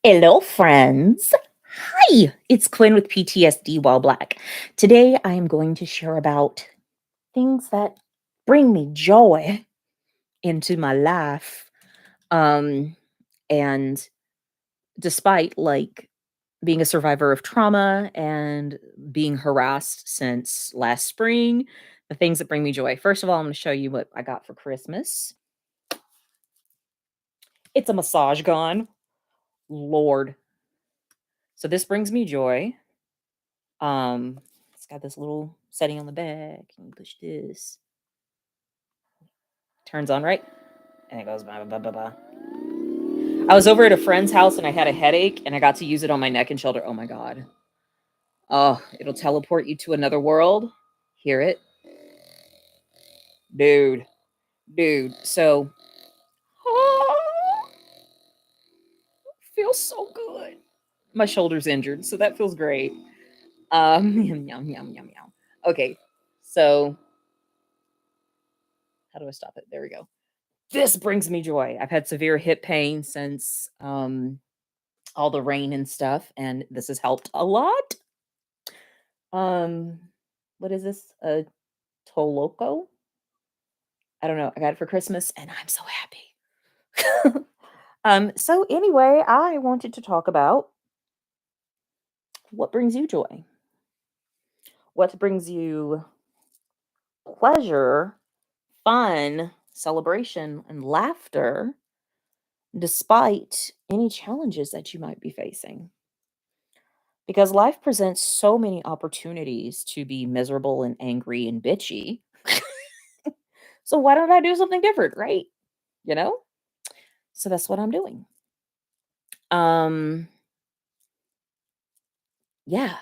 Hello, friends. Hi, it's Quinn with PTSD While Black. Today, I am going to share about things that bring me joy into my life. Um, and despite being a survivor of trauma and being harassed since last spring, the things that bring me joy. First of all, I'm going to show you what I got for Christmas. It's a massage gun. Lord. So this brings me joy. It's got this little setting on the back. You push this. Turns on right, and it goes blah, blah, blah, blah, blah. I was over at a friend's house and I had a headache and I got to use it on my neck and shoulder. Oh my god. Oh, it'll teleport you to another world. Hear it? Dude. Dude. So feels so good. My shoulder's injured, so that feels great. Yum, yum, yum, yum, yum. Okay, so how do I stop it? There we go. This brings me joy. I've had severe hip pain since all the rain and stuff, and this has helped a lot. Um, what is this? A Toloco? I don't know. I got it for Christmas, and I'm so happy. So anyway, I wanted to talk about what brings you joy. What brings you pleasure, fun, celebration, and laughter despite any challenges that you might be facing. Because life presents so many opportunities to be miserable and angry and bitchy. So why don't I do something different, right? You know? So that's what I'm doing. Um yeah,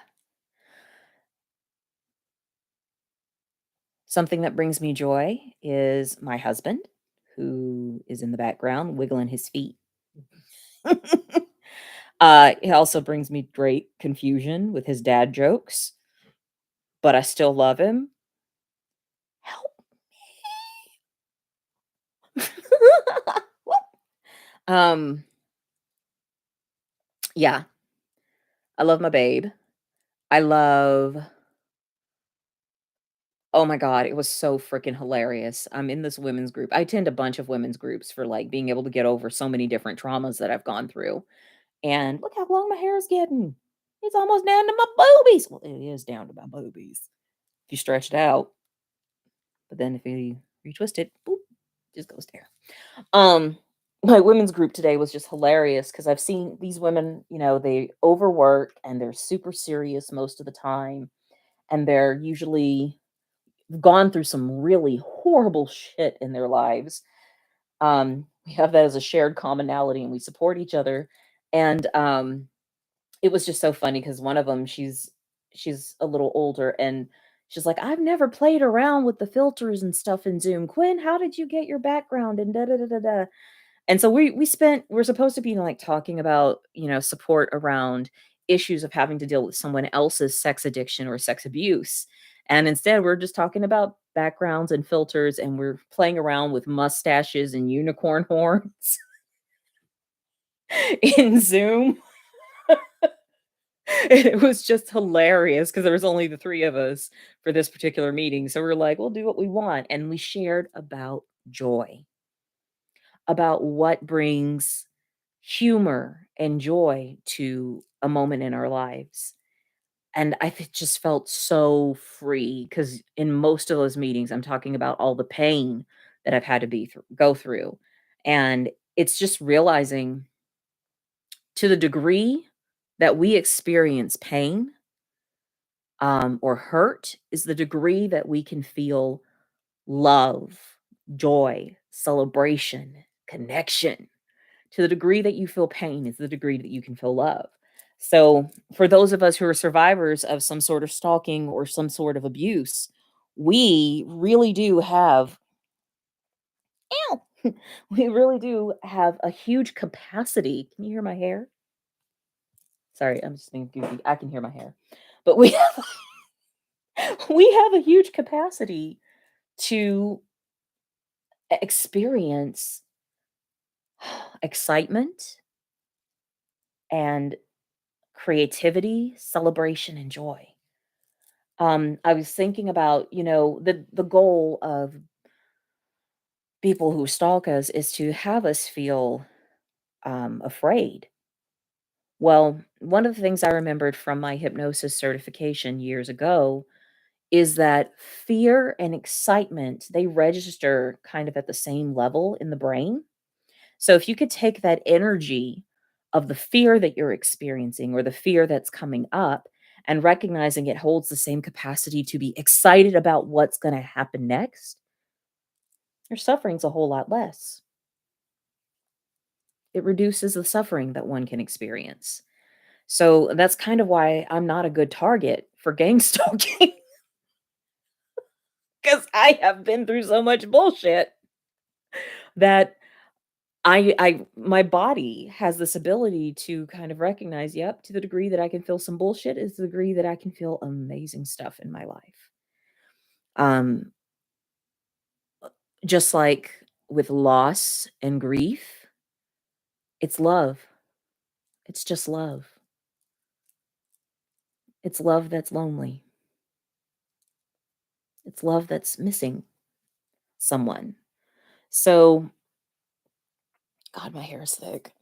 something that brings me joy is my husband who is in the background wiggling his feet. It also brings me great confusion with his dad jokes, but I still love him. Help me. um yeah, I love my babe. I love Oh my god, it was so freaking hilarious. I'm in this women's group. I attend a bunch of women's groups for, being able to get over so many different traumas that I've gone through, and look how long my hair is getting. It's almost down to my boobies. Well, it is down to my boobies if you stretch it out, but then if you retwist it, boop, just goes there. Um, my women's group today was just hilarious because 'cause I've seen these women, they overwork and they're super serious most of the time, and they're usually gone through some really horrible shit in their lives. We have that as a shared commonality and we support each other. And it was just so funny because one of them, she's a little older and she's like, I've never played around with the filters and stuff in Zoom. Quinn, how did you get your background? And da da da da da. And so we're supposed to be like talking about, support around issues of having to deal with someone else's sex addiction or sex abuse. And instead we're just talking about backgrounds and filters and we're playing around with mustaches and unicorn horns in Zoom. And it was just hilarious because there was only the three of us for this particular meeting. So we're like, we'll do what we want. And we shared about joy, about what brings humor and joy to a moment in our lives. And just felt so free because in most of those meetings, I'm talking about all the pain that I've had to go through. And it's just realizing to the degree that we experience pain or hurt is the degree that we can feel love, joy, celebration, connection. To the degree that you feel pain is the degree that you can feel love. So, for those of us who are survivors of some sort of stalking or some sort of abuse, we really do have ow, we really do have a huge capacity. Can you hear my hair? Sorry, I'm just being goofy. I can hear my hair. But we have we have a huge capacity to experience excitement and creativity, celebration, and joy. I was thinking about, the goal of people who stalk us is to have us feel afraid. Well, one of the things I remembered from my hypnosis certification years ago is that fear and excitement, they register kind of at the same level in the brain. So if you could take that energy of the fear that you're experiencing or the fear that's coming up and recognizing it holds the same capacity to be excited about what's going to happen next, your suffering's a whole lot less. It reduces the suffering that one can experience. So that's kind of why I'm not a good target for gang stalking because I have been through so much bullshit that my body has this ability to kind of recognize, yep, to the degree that I can feel some bullshit is the degree that I can feel amazing stuff in my life. Um, just like with loss and grief, it's love. It's just love. It's love that's lonely. It's love that's missing someone. So, God, my hair is thick.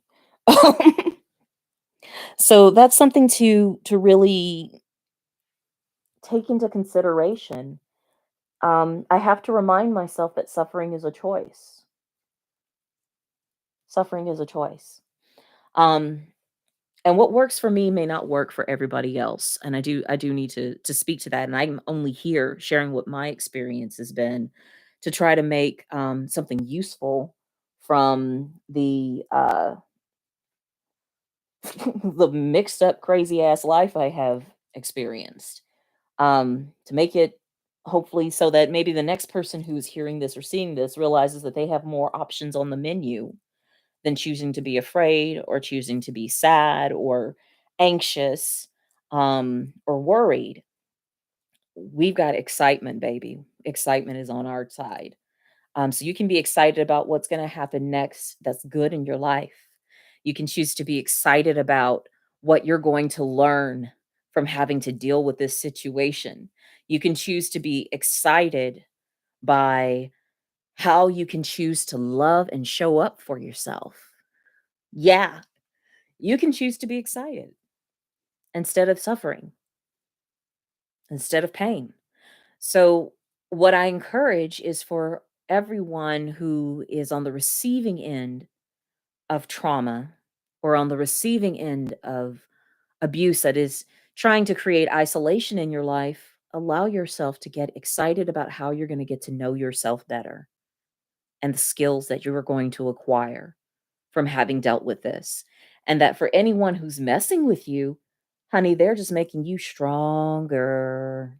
So that's something to really take into consideration. I have to remind myself that suffering is a choice. Suffering is a choice. Um, and what works for me may not work for everybody else. And I do need to speak to that. And I'm only here sharing what my experience has been to try to make something useful from the the mixed up crazy ass life I have experienced. To make it hopefully so that maybe the next person who's hearing this or seeing this realizes that they have more options on the menu than choosing to be afraid or choosing to be sad or anxious or worried. We've got excitement, baby. Excitement is on our side. So you can be excited about what's going to happen next that's good in your life. You can choose to be excited about what you're going to learn from having to deal with this situation. You can choose to be excited by how you can choose to love and show up for yourself. Yeah, you can choose to be excited instead of suffering, instead of pain. So, what I encourage is for everyone who is on the receiving end of trauma or on the receiving end of abuse that is trying to create isolation in your life, allow yourself to get excited about how you're going to get to know yourself better and the skills that you are going to acquire from having dealt with this. And that for anyone who's messing with you, honey, they're just making you stronger,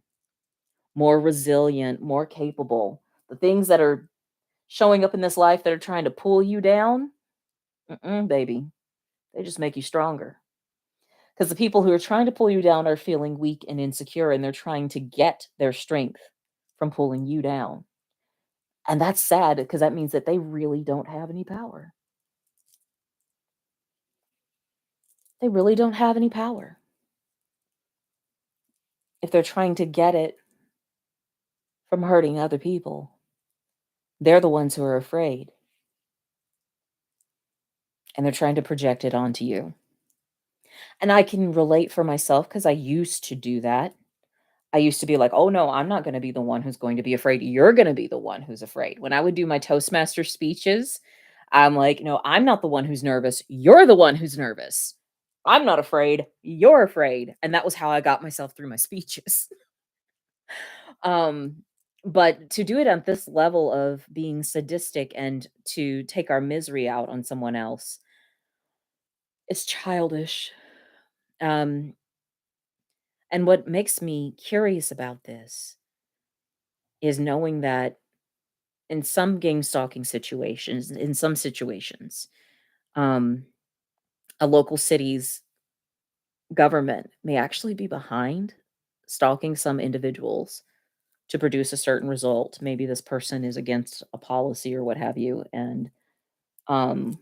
more resilient, more capable. The things that are showing up in this life that are trying to pull you down, baby, they just make you stronger. Because the people who are trying to pull you down are feeling weak and insecure, and they're trying to get their strength from pulling you down. And that's sad because that means that they really don't have any power. They really don't have any power. If they're trying to get it from hurting other people, they're the ones who are afraid and they're trying to project it onto you. And I can relate for myself because I used to do that. I used to be like, "Oh, no, I'm not gonna be the one who's going to be afraid. You're gonna be the one who's afraid." When I would do my Toastmaster speeches, I'm like, "No, I'm not the one who's nervous. You're the one who's nervous. I'm not afraid. You're afraid." And that was how I got myself through my speeches. Um, but to do it at this level of being sadistic and to take our misery out on someone else, it's childish. Um, and what makes me curious about this is knowing that in some gang stalking situations, in some situations, um, a local city's government may actually be behind stalking some individuals to produce a certain result. Maybe this person is against a policy or what have you, and um,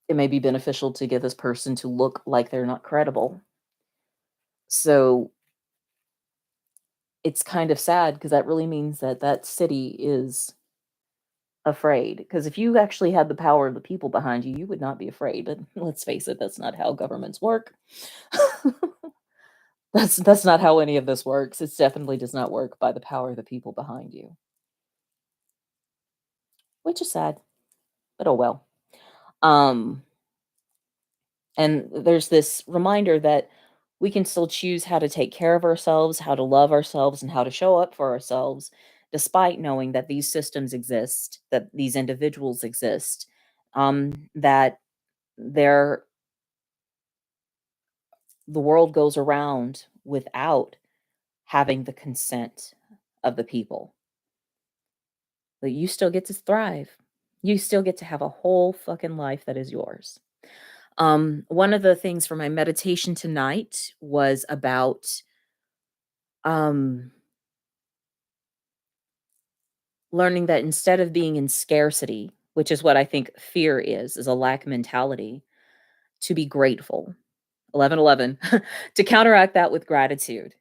it may be beneficial to get this person to look like they're not credible. So it's kind of sad because that really means that that city is afraid. Because if you actually had the power of the people behind you, you would not be afraid. But let's face it, that's not how governments work. That's not how any of this works. It definitely does not work by the power of the people behind you, which is sad, but oh well. Um, and there's this reminder that we can still choose how to take care of ourselves, how to love ourselves, and how to show up for ourselves, despite knowing that these systems exist, that these individuals exist, that they're the world goes around without having the consent of the people. But you still get to thrive. You still get to have a whole fucking life that is yours. One of the things for my meditation tonight was about um learning that instead of being in scarcity, which is what I think fear is a lack mentality, to be grateful. 11, 11. To counteract that with gratitude,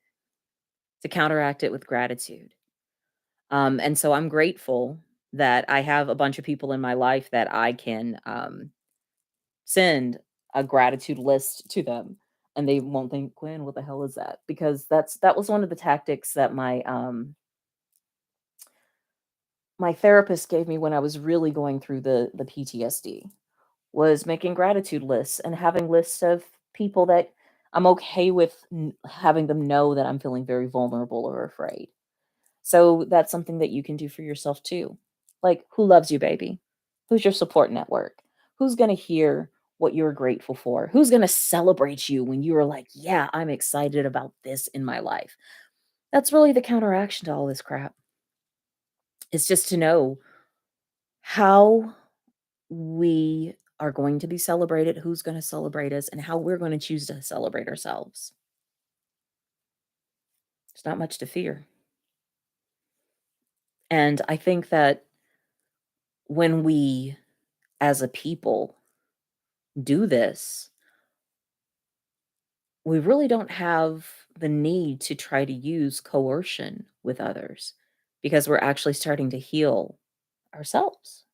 to counteract it with gratitude. And so I'm grateful that I have a bunch of people in my life that I can send a gratitude list to them, and they won't think, Gwen, what the hell is that? Because that was one of the tactics that my therapist gave me when I was really going through the PTSD, was making gratitude lists and having lists of people that I'm okay with having them know that I'm feeling very vulnerable or afraid. So that's something that you can do for yourself too. Like, who loves you, baby? Who's your support network? Who's going to hear what you're grateful for? Who's going to celebrate you when you are like, yeah, I'm excited about this in my life? That's really the counteraction to all this crap. It's just to know how we are going to be celebrated, who's going to celebrate us, and how we're going to choose to celebrate ourselves. There's not much to fear. And I think that when we, as a people, do this, we really don't have the need to try to use coercion with others because we're actually starting to heal ourselves.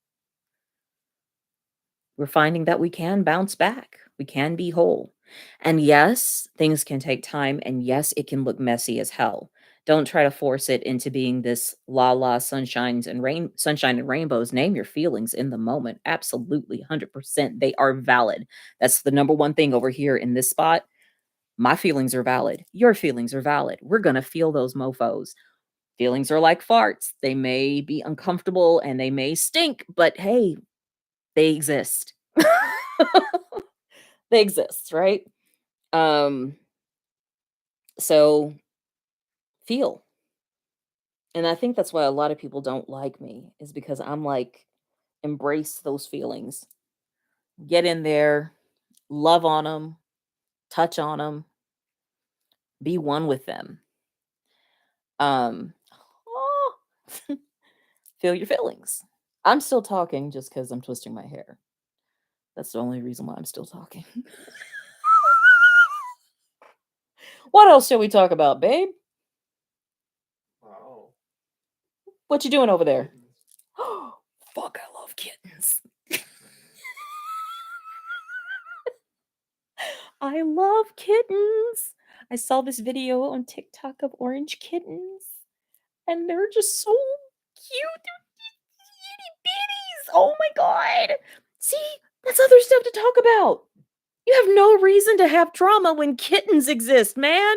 We're finding that we can bounce back. We can be whole. And yes, things can take time. And yes, it can look messy as hell. Don't try to force it into being this la la sunshine and rainbows. Name your feelings in the moment. Absolutely, 100%. They are valid. That's the number one thing over here in this spot. My feelings are valid. Your feelings are valid. We're gonna feel those mofos. Feelings are like farts. They may be uncomfortable and they may stink, but hey, they exist. They exist, right? Um, so feel. And I think that's why a lot of people don't like me is because I'm like, embrace those feelings. Get in there, love on them, touch on them, be one with them. Um, oh, feel your feelings. I'm still talking just because I'm twisting my hair. That's the only reason why I'm still talking. What else shall we talk about, babe? Wow. What you doing over there? Kittens. Fuck, I love kittens. I love kittens. I saw this video on TikTok of orange kittens, and they're just so cute. They're itty bitties. Oh my god. See, that's other stuff to talk about. You have no reason to have trauma when kittens exist, man.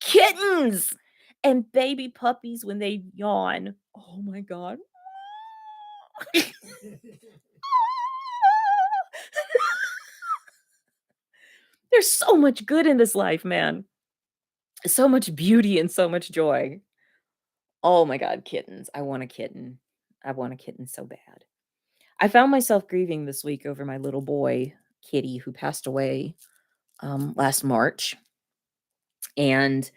Kittens and baby puppies when they yawn. Oh my god. There's so much good in this life, man. So much beauty and so much joy. Oh my god, kittens. I want a kitten. I want a kitten so bad. I found myself grieving this week over my little boy, Kitty, who passed away last March. And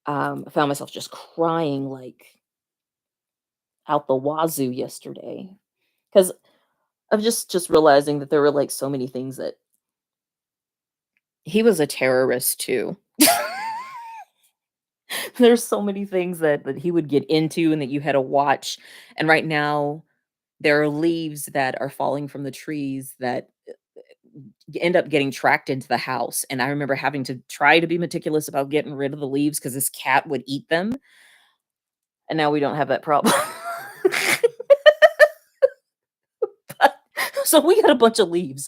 I found myself just crying like out the wazoo yesterday. Because of just realizing that there were, like, so many things that he was a terrorist too. There's so many things that he would get into and that you had to watch, and right now, there are leaves that are falling from the trees that end up getting tracked into the house, and I remember having to try to be meticulous about getting rid of the leaves because this cat would eat them, and now we don't have that problem. So we got a bunch of leaves.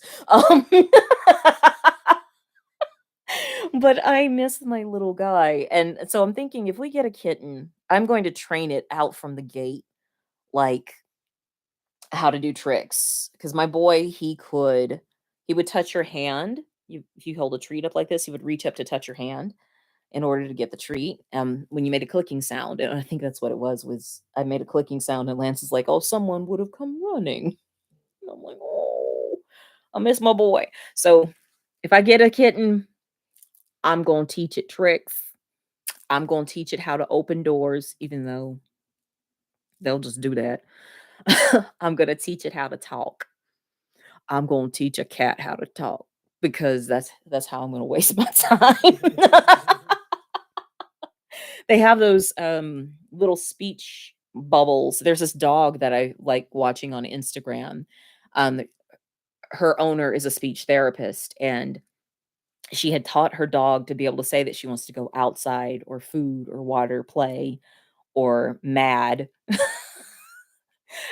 But I miss my little guy, and so I'm thinking if we get a kitten, I'm going to train it out from the gate, like, how to do tricks. Because my boy, he would touch your hand. If you hold a treat up like this, he would reach up to touch your hand in order to get the treat, when you made a clicking sound, and I think that's what it was I made a clicking sound, and Lance is like, "Oh, someone would have come running." And I'm like, "Oh, I miss my boy." So, if I get a kitten, I'm gonna teach it tricks. I'm gonna teach it how to open doors, even though they'll just do that. I'm gonna teach it how to talk. I'm gonna teach a cat how to talk because that's how I'm gonna waste my time. They have those, little speech bubbles. There's this dog that I like watching on Instagram. Um, her owner is a speech therapist, and she had taught her dog to be able to say that she wants to go outside or food or water, play, or mad.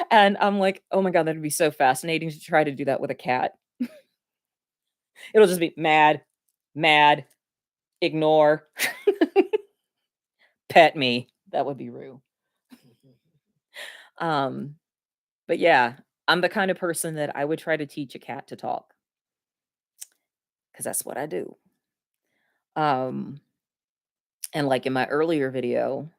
And I'm like, "Oh my god, that'd be so fascinating to try to do that with a cat." It'll just be mad, mad, ignore, pet me. That would be Rue. Um, but yeah, I'm the kind of person that I would try to teach a cat to talk because that's what I do. Um, and like in my earlier video,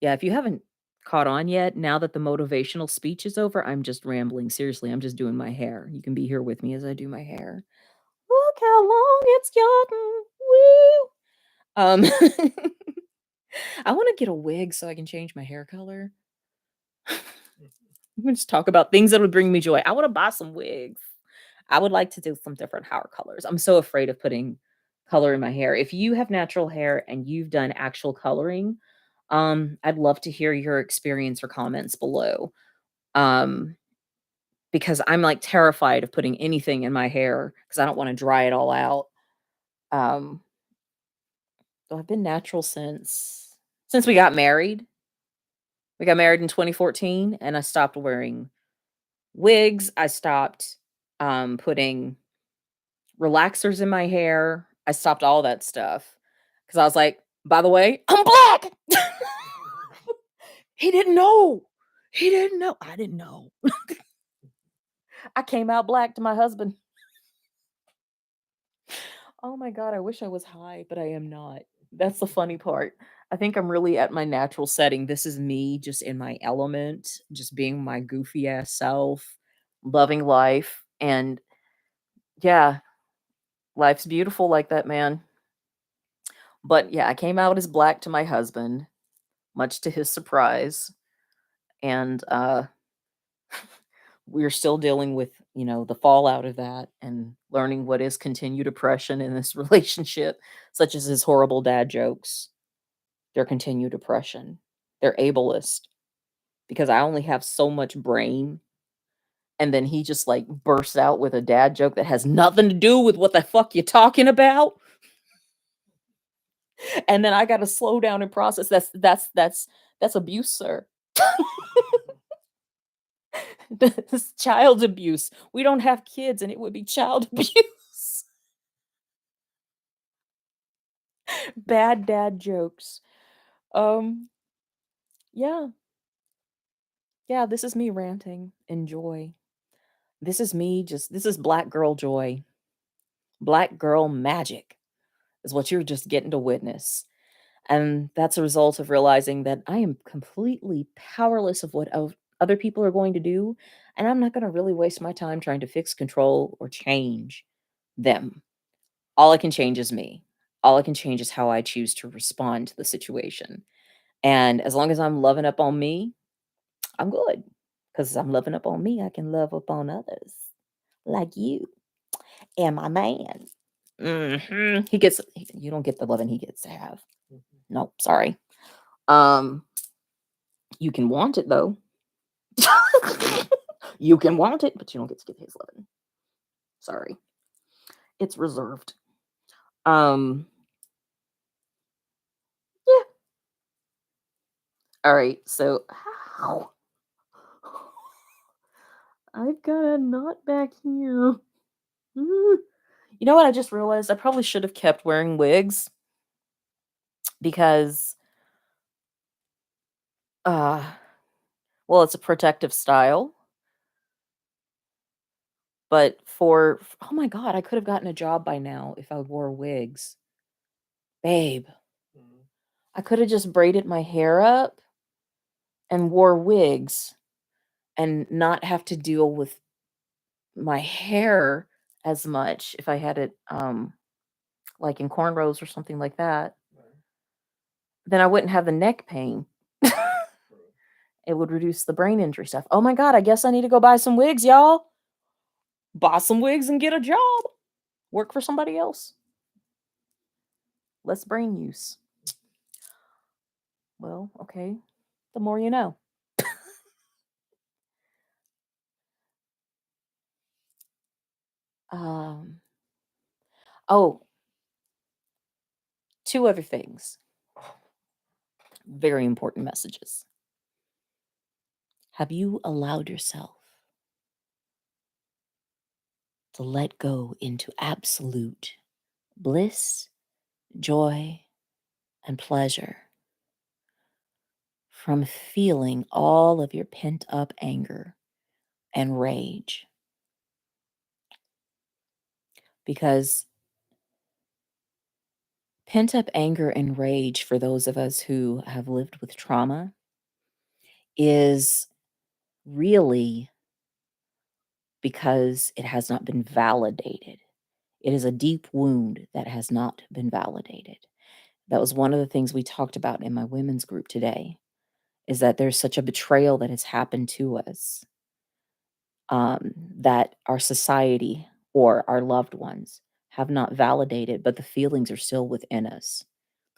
yeah, if you haven't caught on yet, now that the motivational speech is over, I'm just rambling. Seriously, I'm just doing my hair. You can be here with me as I do my hair. Look how long it's gotten. Woo! I want to get a wig so I can change my hair color. We can just talk about things that would bring me joy. I want to buy some wigs. I would like to do some different hair colors. I'm so afraid of putting color in my hair. If you have natural hair and you've done actual coloring, I'd love to hear your experience or comments below. Um, because I'm like terrified of putting anything in my hair because I don't want to dry it all out. Um, so I've been natural since we got married. We got married in 2014 and I stopped wearing wigs. I stopped putting relaxers in my hair. I stopped all that stuff because I was like, by the way, I'm black. He didn't know. He didn't know. I didn't know. I came out black to my husband. Oh my God. I wish I was high, but I am not. That's the funny part. I think I'm really at my natural setting. This is me just in my element, just being my goofy ass self, loving life. And yeah, life's beautiful like that, man. But yeah, I came out as black to my husband, much to his surprise. And we're still dealing with, the fallout of that and learning what is continued oppression in this relationship, such as his horrible dad jokes. They're continued oppression. They're ableist because I only have so much brain. And then he just like bursts out with a dad joke that has nothing to do with what the fuck you're talking about. And then I got to slow down and process. That's abuse, sir. This child abuse. We don't have kids and it would be child abuse. Bad dad jokes. Um, yeah. Yeah, this is me ranting in joy. This is black girl joy. Black girl magic is what you're just getting to witness. And that's a result of realizing that I am completely powerless of what other people are going to do. And I'm not going to really waste my time trying to fix, control, or change them. All I can change is me. All I can change is how I choose to respond to the situation. And as long as I'm loving up on me, I'm good. 'cause I'm loving up on me, I can love up on others, like you and my man. He gets you don't get the loving he gets to have. No, sorry. Um, you can want it though. You can want it, but you don't get to get his loving. Sorry. It's reserved. Um, yeah. All right. So, ow, I've got a knot back here. Mm. You know what? I just realized I probably should have kept wearing wigs because, uh, well, it's a protective style, but oh my God, I could have gotten a job by now if I wore wigs. Babe, I could have just braided my hair up and wore wigs and not have to deal with my hair as much if I had it like in cornrows or something like that. Then I wouldn't have the neck pain. It would reduce the brain injury stuff. Oh my God, I guess I need to go buy some wigs, y'all. Buy some wigs and get a job. Work for somebody else. Less brain use. Well, okay. The more you know. Um, oh, two other things. Very important messages. Have you allowed yourself to let go into absolute bliss, joy, and pleasure from feeling all of your pent up anger and rage? Because pent up anger and rage, for those of us who have lived with trauma, is really because it has not been validated. It is a deep wound that has not been validated. That was one of the things we talked about in my women's group today, is that there's such a betrayal that has happened to us, that our society or our loved ones have not validated, but the feelings are still within us.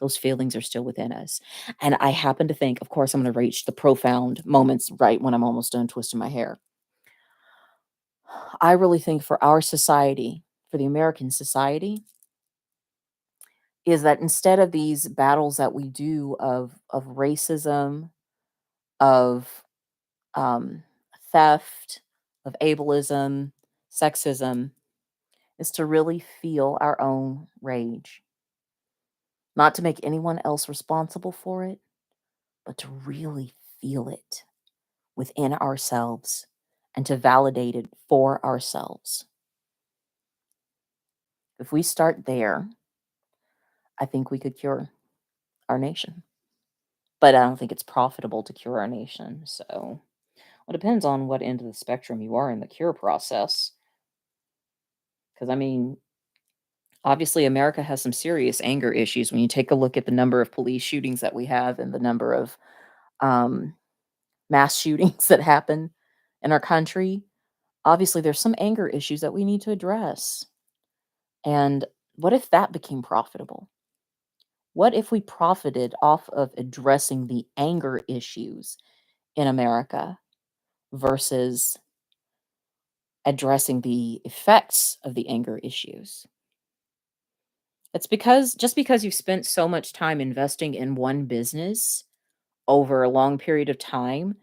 Those feelings are still within us. And I happen to think, of course, I'm going to reach the profound moments right when I'm almost done twisting my hair. I really think for our society, for the American society, is that instead of these battles that we do of racism, of um, theft, of ableism, sexism, is to really feel our own rage. Not to make anyone else responsible for it, but to really feel it within ourselves and to validate it for ourselves. If we start there, I think we could cure our nation. But I don't think it's profitable to cure our nation. So, well, it depends on what end of the spectrum you are in the cure process. Because, I mean, obviously, America has some serious anger issues when you take a look at the number of police shootings that we have and the number of um, mass shootings that happen in our country. Obviously, there's some anger issues that we need to address. And what if that became profitable? What if we profited off of addressing the anger issues in America versus addressing the effects of the anger issues? It's because just because you've spent so much time investing in one business over a long period of time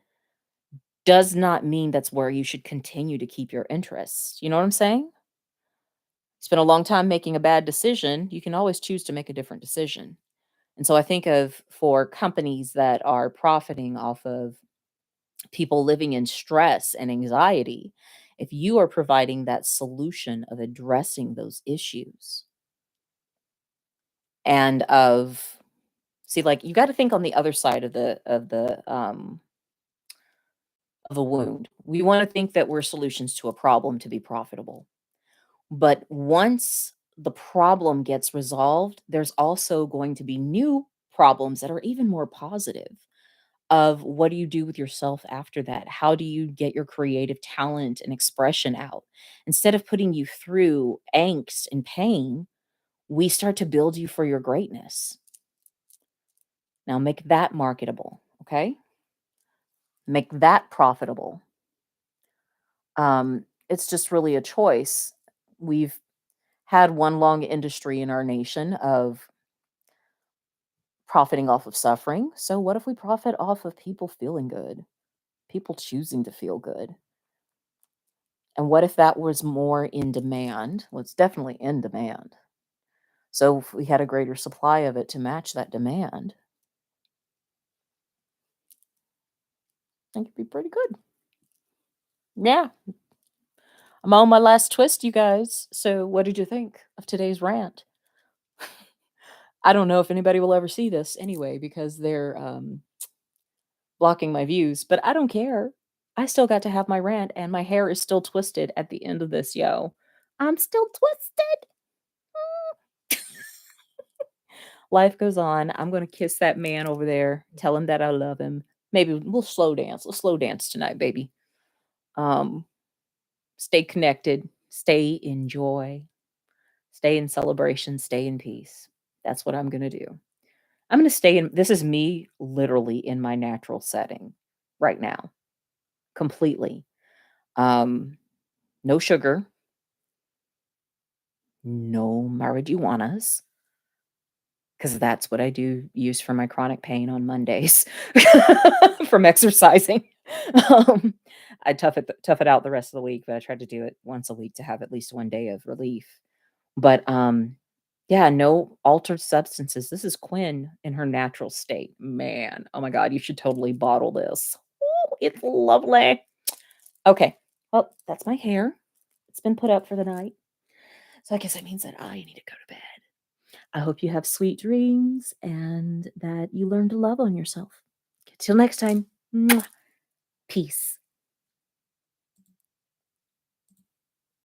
does not mean that's where you should continue to keep your interest. You know what I'm saying? Spend a long time making a bad decision, you can always choose to make a different decision. And so I think of for companies that are profiting off of people living in stress and anxiety, if you are providing that solution of addressing those issues and of see, like, you got to think on the other side of the wound. We want to think that we're solutions to a problem to be profitable. But once the problem gets resolved, there's also going to be new problems that are even more positive. of what do you do with yourself after that? How do you get your creative talent and expression out? Instead of putting you through angst and pain, we start to build you for your greatness. Now make that marketable, okay? Make that profitable. It's just really a choice. We've had one long industry in our nation of profiting off of suffering. So what if we profit off of people feeling good, people choosing to feel good? And what if that was more in demand? Well, it's definitely in demand. So if we had a greater supply of it to match that demand, I think it'd be pretty good. Yeah, I'm on my last twist, you guys. So what did you think of today's rant? I don't know if anybody will ever see this anyway because they're blocking my views, but I don't care. I still got to have my rant, and my hair is still twisted at the end of this, yo. I'm still twisted. Life goes on. I'm gonna kiss that man over there, tell him that I love him. Maybe we'll slow dance. Let's slow dance tonight, baby. Um, Stay connected, stay in joy, stay in celebration, stay in peace. That's what I'm gonna do. I'm gonna stay in this is me literally in my natural setting right now, completely. Um, no sugar, no marijuanas, because that's what I do use for my chronic pain on Mondays from exercising. Um, I tough it out the rest of the week, but I tried to do it once a week to have at least one day of relief. But yeah, no altered substances. This is Quinn in her natural state. Man, oh my God, you should totally bottle this. Ooh, it's lovely. Okay, well, that's my hair. It's been put up for the night. So I guess that means that I need to go to bed. I hope you have sweet dreams and that you learn to love on yourself. Till next time, mwah, peace.